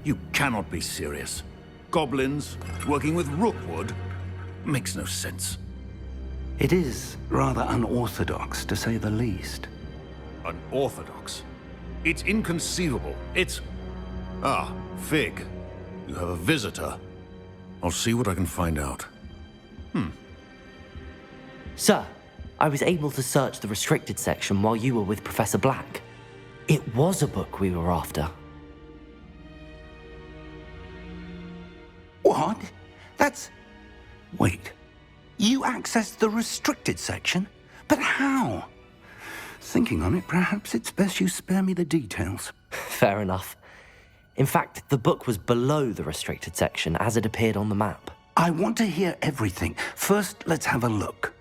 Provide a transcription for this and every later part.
You cannot be serious. Goblins working with Rookwood makes no sense. It is rather unorthodox, to say the least. Unorthodox? It's inconceivable. It's... Ah, Fig. You have a visitor. I'll see what I can find out. Sir, I was able to search the restricted section while you were with Professor Black. It was a book we were after. What? That's... Wait. You accessed the restricted section? But how? Thinking on it, perhaps it's best you spare me the details. Fair enough. In fact, the book was below the restricted section as it appeared on the map. I want to hear everything. First, let's have a look.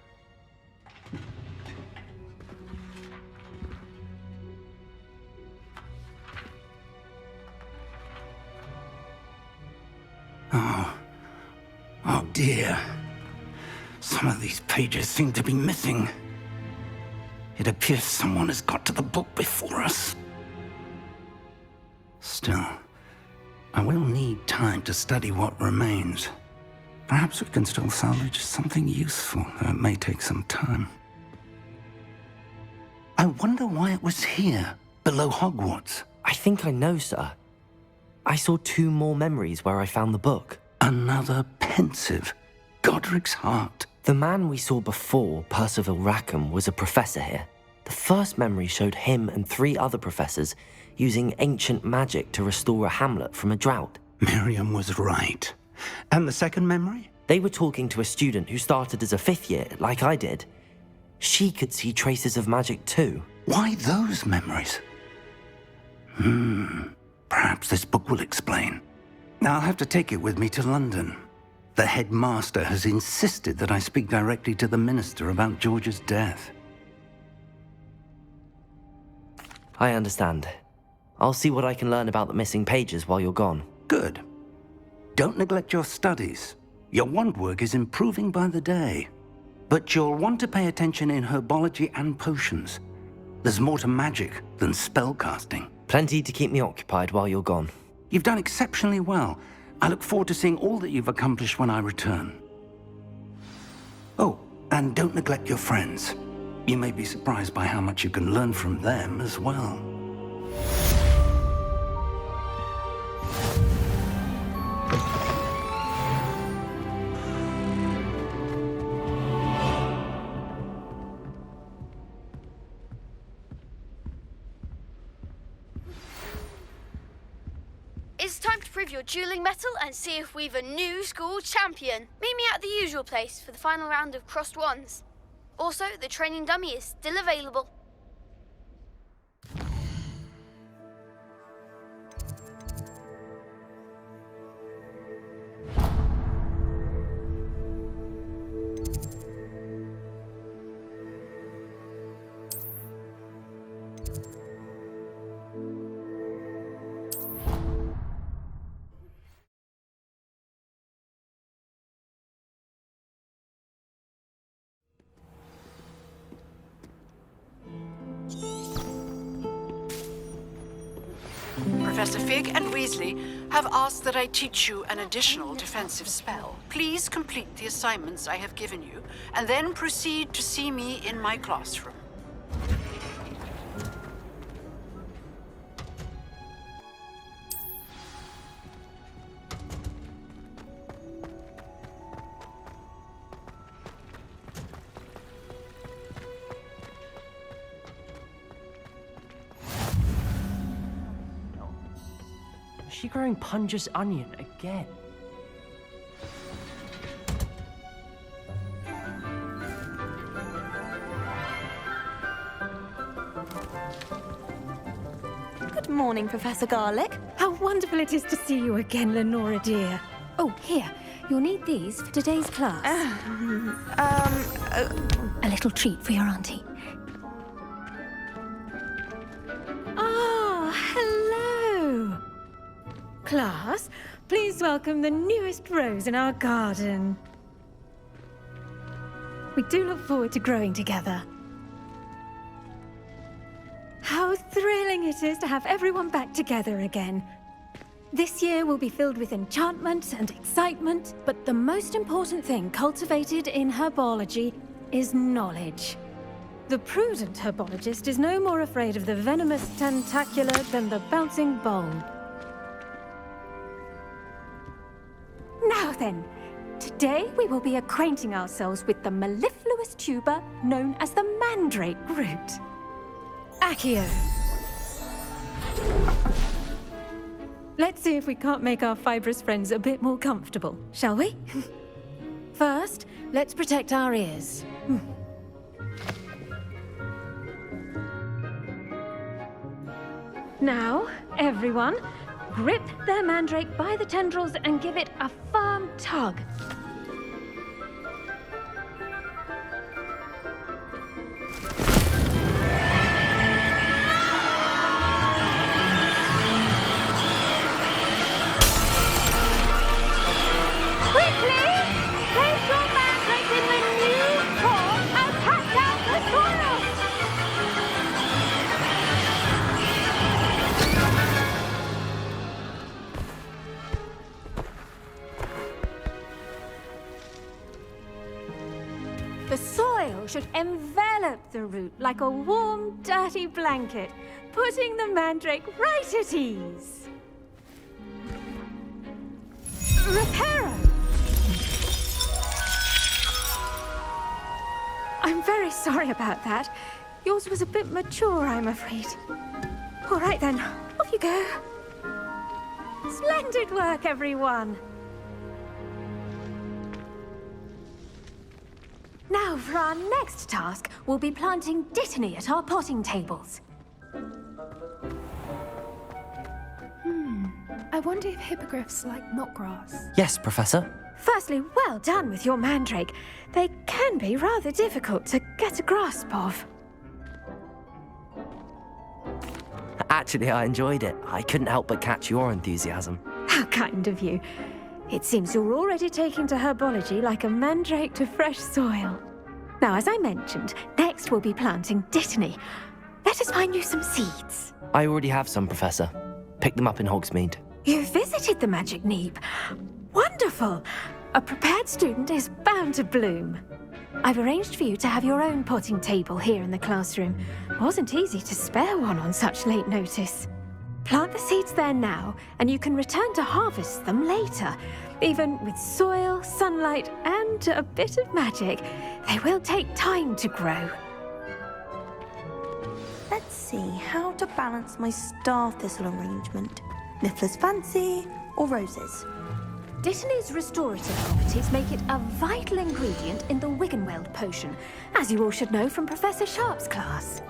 Oh dear. Some of these pages seem to be missing. It appears someone has got to the book before us. Still, I will need time to study what remains. Perhaps we can still salvage something useful, though it may take some time. I wonder why it was here, below Hogwarts. I think I know, sir. I saw 2 more memories where I found the book. Another pensive. Godric's heart. The man we saw before, Percival Rackham, was a professor here. The first memory showed him and 3 other professors using ancient magic to restore a hamlet from a drought. Miriam was right. And the second memory? They were talking to a student who started as a 5th year, like I did. She could see traces of magic too. Why those memories? Perhaps this book will explain. Now I'll have to take it with me to London. The headmaster has insisted that I speak directly to the minister about George's death. I understand. I'll see what I can learn about the missing pages while you're gone. Good. Don't neglect your studies. Your wand work is improving by the day. But you'll want to pay attention in herbology and potions. There's more to magic than spellcasting. Plenty to keep me occupied while you're gone. You've done exceptionally well. I look forward to seeing all that you've accomplished when I return. Oh, and don't neglect your friends. You may be surprised by how much you can learn from them as well. It's time to prove your dueling mettle and see if we've a new school champion. Meet me at the usual place for the final round of crossed wands. Also, the training dummy is still available. Professor Fig and Weasley have asked that I teach you an additional defensive spell. Please complete the assignments I have given you, and then proceed to see me in my classroom. Is she growing Punja's onion again? Good morning, Professor Garlick. How wonderful it is to see you again, Lenora dear. Oh, here. You'll need these for today's class. A little treat for your auntie. Ah, hello. Class, please welcome the newest rose in our garden. We do look forward to growing together. How thrilling it is to have everyone back together again. This year will be filled with enchantment and excitement, but the most important thing cultivated in herbology is knowledge. The prudent herbologist is no more afraid of the venomous tentacular than the bouncing bowl. Now then, today we will be acquainting ourselves with the mellifluous tuber known as the mandrake root. Accio. Let's see if we can't make our fibrous friends a bit more comfortable, shall we? First, let's protect our ears. Now, everyone, grip their mandrake by the tendrils and give it a firm tug. The soil should envelop the root like a warm, dirty blanket, putting the mandrake right at ease. Reparo! I'm very sorry about that. Yours was a bit mature, I'm afraid. All right then, off you go. Splendid work, everyone. Now, for our next task, we'll be planting dittany at our potting tables. I wonder if hippogriffs like knotgrass. Yes, Professor. Firstly, well done with your mandrake. They can be rather difficult to get a grasp of. Actually, I enjoyed it. I couldn't help but catch your enthusiasm. How kind of you. It seems you're already taking to herbology like a mandrake to fresh soil. Now, as I mentioned, next we'll be planting dittany. Let us find you some seeds. I already have some, Professor. Picked them up in Hogsmeade. You visited the Magic Neep. Wonderful! A prepared student is bound to bloom. I've arranged for you to have your own potting table here in the classroom. Wasn't easy to spare one on such late notice. Plant the seeds there now, and you can return to harvest them later. Even with soil, sunlight, and a bit of magic, they will take time to grow. Let's see how to balance my star thistle arrangement. Niffler's fancy or roses? Dittany's restorative properties make it a vital ingredient in the Wiggenweld potion, as you all should know from Professor Sharp's class.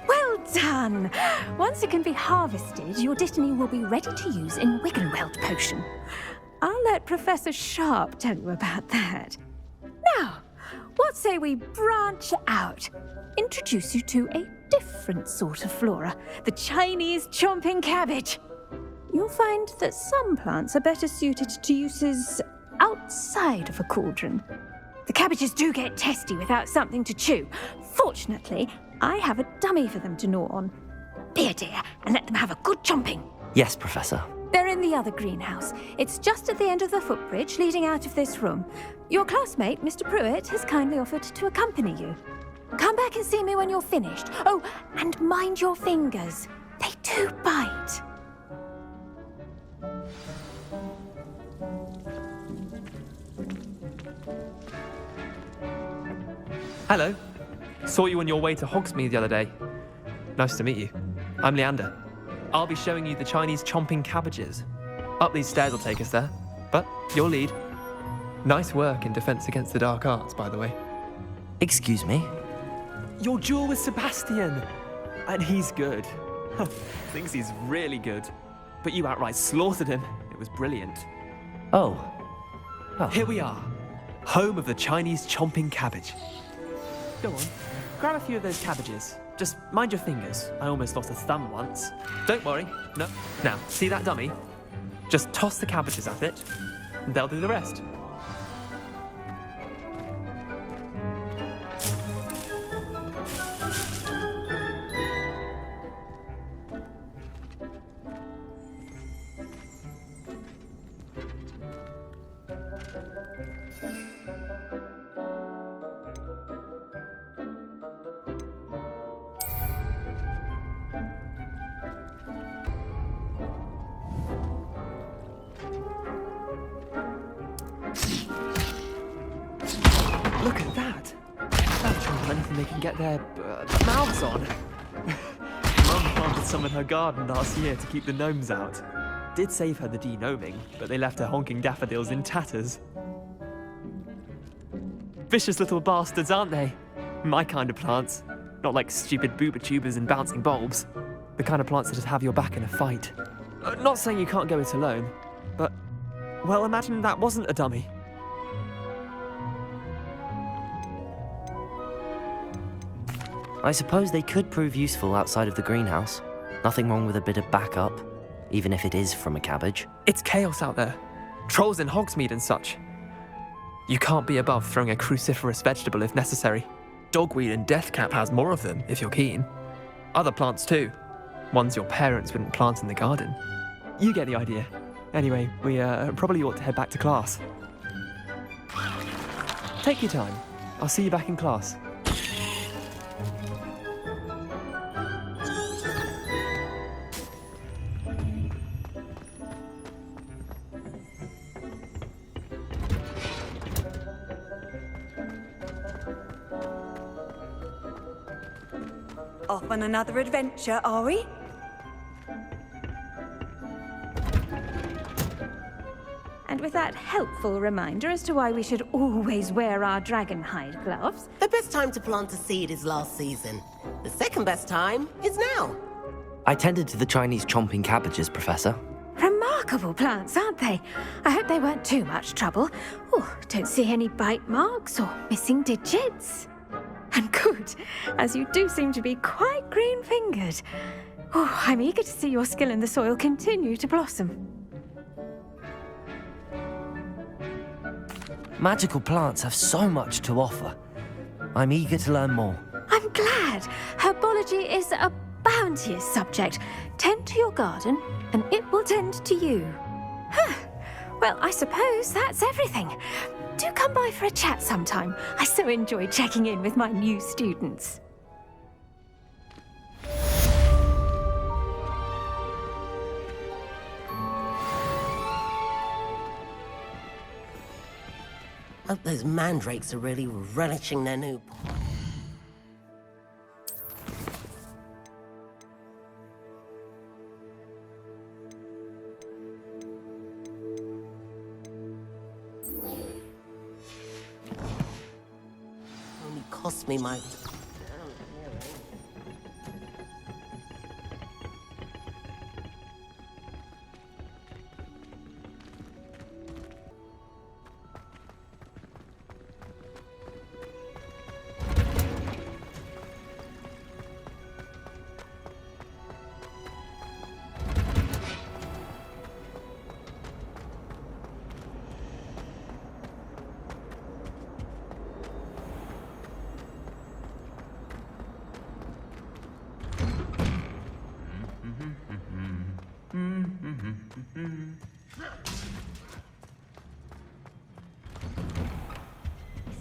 Well done! Once it can be harvested, your dittany will be ready to use in Wiggenweld potion. I'll let Professor Sharp tell you about that. Now, what say we branch out? Introduce you to a different sort of flora, the Chinese chomping cabbage. You'll find that some plants are better suited to uses outside of a cauldron. The cabbages do get testy without something to chew. Fortunately, I have a dummy for them to gnaw on. Be a dear and let them have a good chomping. Yes, Professor. They're in the other greenhouse. It's just at the end of the footbridge leading out of this room. Your classmate, Mr. Pruitt, has kindly offered to accompany you. Come back and see me when you're finished. Oh, and mind your fingers. They do bite. Hello. Saw you on your way to Hogsmeade the other day. Nice to meet you. I'm Leander. I'll be showing you the Chinese chomping cabbages. Up these stairs will take us there. But your lead. Nice work in Defense Against the Dark Arts, by the way. Excuse me? Your duel with Sebastian. And he's good. Thinks he's really good. But you outright slaughtered him. It was brilliant. Oh. Here we are. Home of the Chinese chomping cabbage. Go on. Grab a few of those cabbages. Just mind your fingers. I almost lost a thumb once. Don't worry. No. Now, see that dummy? Just toss the cabbages at it, and they'll do the rest. get their mouths on. Mum planted some in her garden last year to keep the gnomes out. Did save her the denoming, but they left her honking daffodils in tatters. Vicious little bastards, aren't they? My kind of plants. Not like stupid booba tubers and bouncing bulbs. The kind of plants that just have your back in a fight. Not saying you can't go it alone, but, well, imagine that wasn't a dummy. I suppose they could prove useful outside of the greenhouse. Nothing wrong with a bit of backup, even if it is from a cabbage. It's chaos out there. Trolls in Hogsmeade and such. You can't be above throwing a cruciferous vegetable if necessary. Dogweed and deathcap has more of them, if you're keen. Other plants too. Ones your parents wouldn't plant in the garden. You get the idea. Anyway, we probably ought to head back to class. Take your time. I'll see you back in class. Off on another adventure, are we? And with that helpful reminder as to why we should always wear our dragon hide gloves. The best time to plant a seed is last season. The second best time is now. I tended to the Chinese chomping cabbages, Professor. Remarkable plants, aren't they? I hope they weren't too much trouble. Oh, don't see any bite marks or missing digits. And good, as you do seem to be quite green-fingered. Oh, I'm eager to see your skill in the soil continue to blossom. Magical plants have so much to offer. I'm eager to learn more. I'm glad. Herbology is a bounteous subject. Tend to your garden, and it will tend to you. Huh. Well, I suppose that's everything. Do come by for a chat sometime. I so enjoy checking in with my new students. Hope those mandrakes are really relishing their new pot. Only cost me my...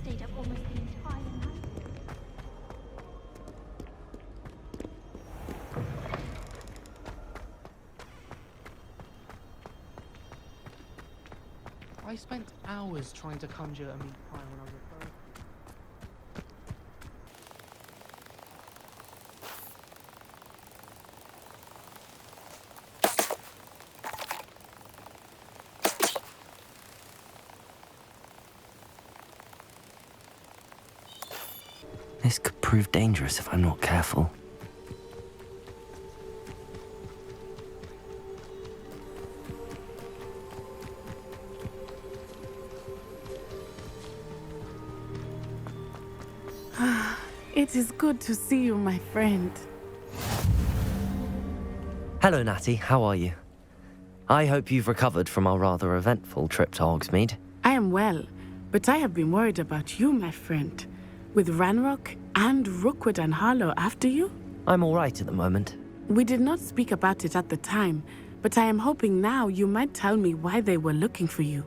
Stayed up almost the entire night. I spent hours trying to conjure a meat pie when I was a bird. This could prove dangerous if I'm not careful. It is good to see you, my friend. Hello, Natty. How are you? I hope you've recovered from our rather eventful trip to Hogsmeade. I am well, but I have been worried about you, my friend. With Ranrock and Rookwood and Harlow after you? I'm all right at the moment. We did not speak about it at the time, but I am hoping now you might tell me why they were looking for you.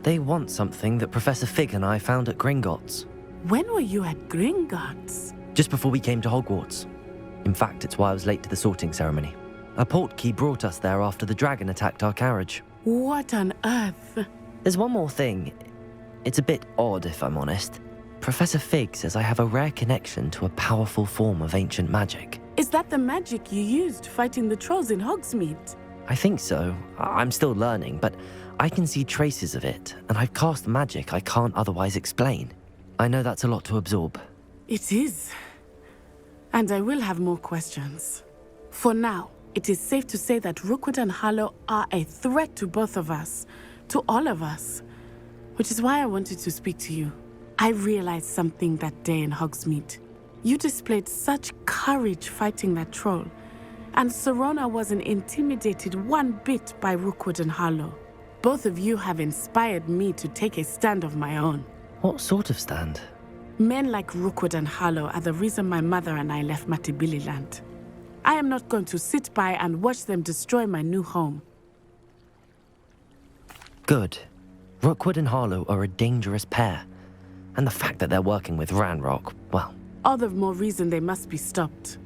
They want something that Professor Fig and I found at Gringotts. When were you at Gringotts? Just before we came to Hogwarts. In fact, it's why I was late to the sorting ceremony. A portkey brought us there after the dragon attacked our carriage. What on earth? There's one more thing. It's a bit odd, if I'm honest. Professor Fig says I have a rare connection to a powerful form of ancient magic. Is that the magic you used fighting the trolls in Hogsmeade? I think so. I'm still learning, but I can see traces of it, and I've cast magic I can't otherwise explain. I know that's a lot to absorb. It is. And I will have more questions. For now, it is safe to say that Rookwood and Harlow are a threat to both of us, to all of us. Which is why I wanted to speak to you. I realized something that day in Hogsmeade. You displayed such courage fighting that troll, and Serona wasn't intimidated one bit by Rookwood and Harlow. Both of you have inspired me to take a stand of my own. What sort of stand? Men like Rookwood and Harlow are the reason my mother and I left Matibililand. I am not going to sit by and watch them destroy my new home. Good. Rookwood and Harlow are a dangerous pair. And the fact that they're working with Ranrock, well... All the more reason they must be stopped.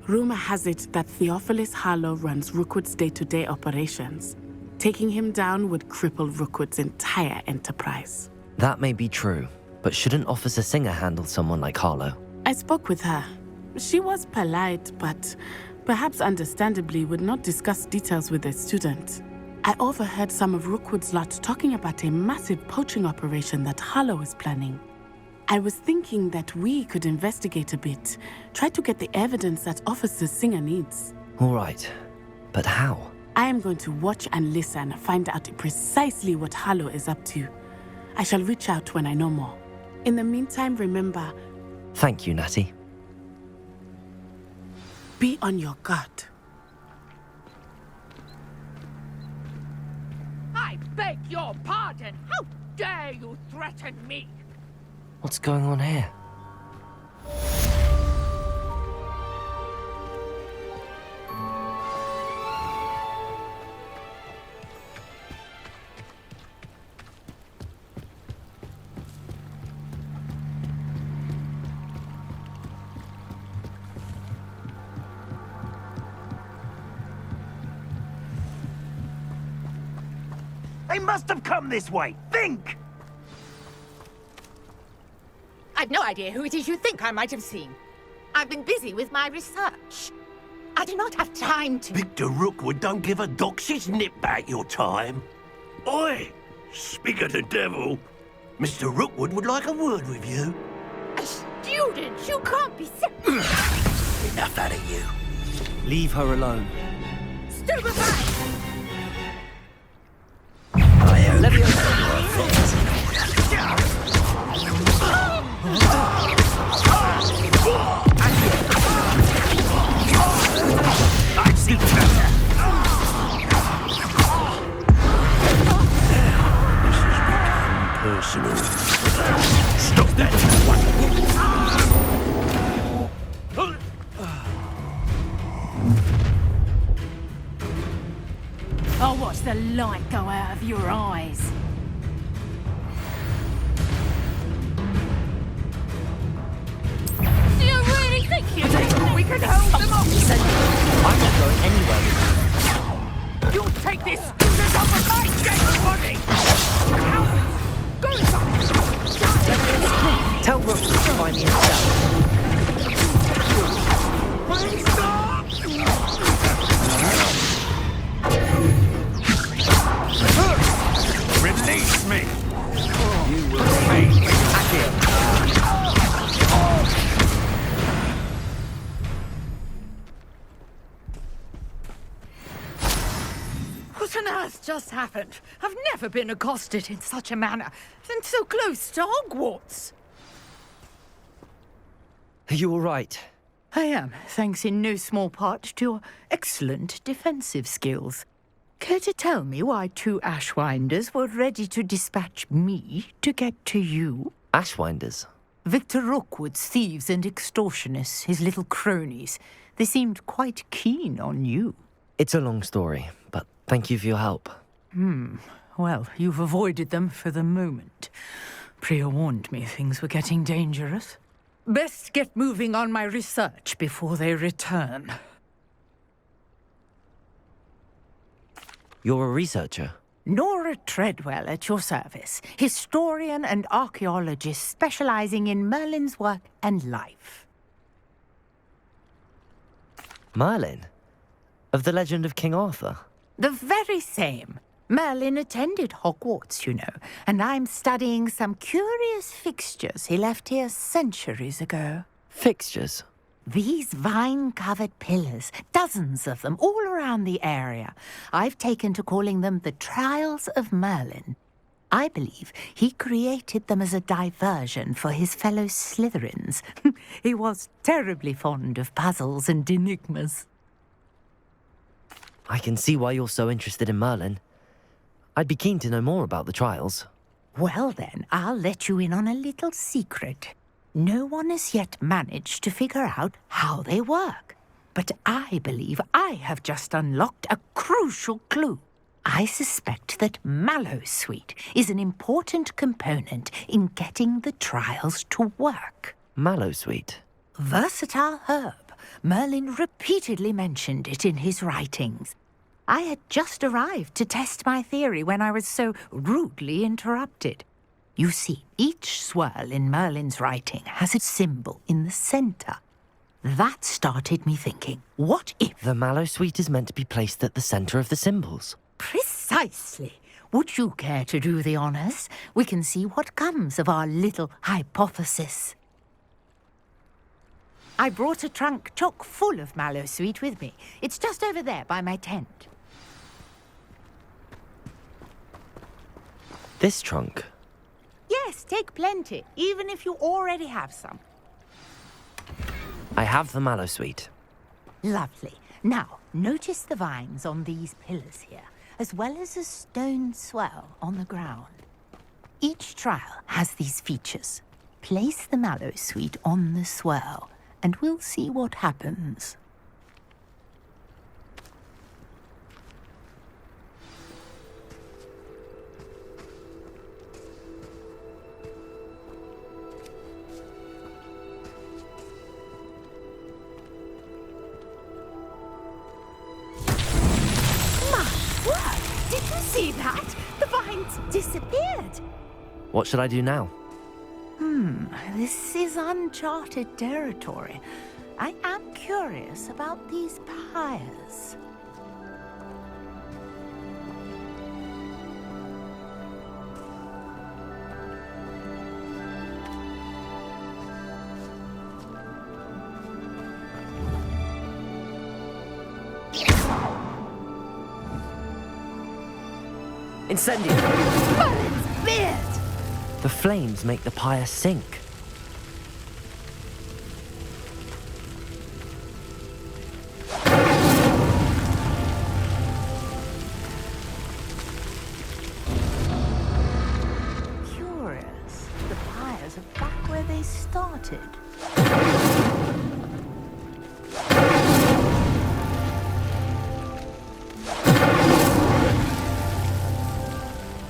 Rumor has it that Theophilus Harlow runs Rookwood's day-to-day operations. Taking him down would cripple Rookwood's entire enterprise. That may be true, but shouldn't Officer Singer handle someone like Harlow? I spoke with her. She was polite, but perhaps understandably would not discuss details with a student. I overheard some of Rookwood's lot talking about a massive poaching operation that Harlow is planning. I was thinking that we could investigate a bit, try to get the evidence that Officer Singer needs. All right, but how? I am going to watch and listen, find out precisely what Harlow is up to. I shall reach out when I know more. In the meantime, remember... Thank you, Natty. Be on your guard. I beg your pardon! How dare you threaten me? What's going on here? They must have come this way. Think! I've no idea who it is you think I might have seen. I've been busy with my research. I do not have time to... Victor Rookwood don't give a doxy's nip back your time. Oi! Speak of the devil. Mr. Rookwood would like a word with you. A student? You can't be so... Enough out of you. Leave her alone. Stupefy! Personal. Stop that! I'll watch the light go out of your eyes. Do you really think we can hold them off? I'm not going anywhere with you. You'll take this student off of my dead body! Go inside! Tell Rook to find me himself. Release me! You will pay for attacking! What on earth just happened? I've never been accosted in such a manner, and so close to Hogwarts. Are you all right? I am, thanks in no small part to your excellent defensive skills. Care to tell me why two Ashwinders were ready to dispatch me to get to you? Ashwinders? Victor Rookwood's thieves and extortionists, his little cronies. They seemed quite keen on you. It's a long story, but thank you for your help. Well, you've avoided them for the moment. Priya warned me things were getting dangerous. Best get moving on my research before they return. You're a researcher? Nora Treadwell at your service, historian and archaeologist specializing in Merlin's work and life. Merlin? Of the legend of King Arthur? The very same. Merlin attended Hogwarts, you know, and I'm studying some curious fixtures he left here centuries ago. Fixtures? These vine-covered pillars, dozens of them, all around the area. I've taken to calling them the Trials of Merlin. I believe he created them as a diversion for his fellow Slytherins. He was terribly fond of puzzles and enigmas. I can see why you're so interested in Merlin. I'd be keen to know more about the trials. Well then, I'll let you in on a little secret. No one has yet managed to figure out how they work. But I believe I have just unlocked a crucial clue. I suspect that Mallowsweet is an important component in getting the trials to work. Mallowsweet? Versatile herb. Merlin repeatedly mentioned it in his writings. I had just arrived to test my theory when I was so rudely interrupted. You see, each swirl in Merlin's writing has a symbol in the center. That started me thinking, what if... The Mallowsweet is meant to be placed at the center of the symbols. Precisely. Would you care to do the honors? We can see what comes of our little hypothesis. I brought a trunk chock full of Mallowsweet with me. It's just over there by my tent. This trunk? Yes, take plenty, even if you already have some. I have the Mallowsweet. Lovely. Now, notice the vines on these pillars here, as well as a stone swell on the ground. Each trial has these features. Place the Mallowsweet on the swell, and we'll see what happens. Did you see that? The vines disappeared. What should I do now? This is uncharted territory. I am curious about these pyres. Incendio! Merlin's beard! The flames make the pyre sink. Curious. The pyres are back where they started.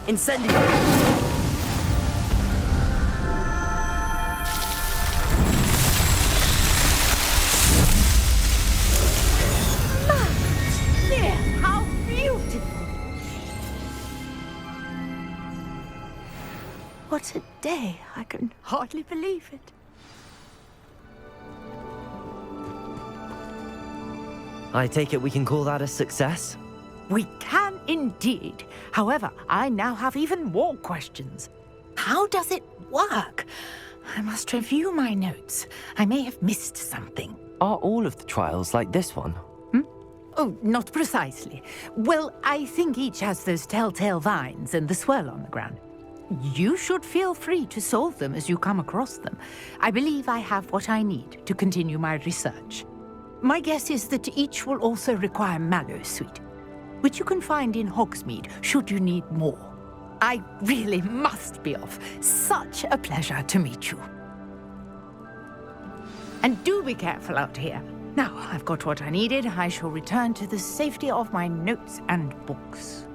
Incendio! How beautiful! What a day! I can hardly believe it. I take it we can call that a success? We can indeed. However, I now have even more questions. How does it work? I must review my notes. I may have missed something. Are all of the trials like this one? Oh, not precisely. Well, I think each has those telltale vines and the swirl on the ground. You should feel free to solve them as you come across them. I believe I have what I need to continue my research. My guess is that each will also require Mallowsweet, which you can find in Hogsmeade should you need more. I really must be off. Such a pleasure to meet you. And do be careful out here. Now I've got what I needed. I shall return to the safety of my notes and books.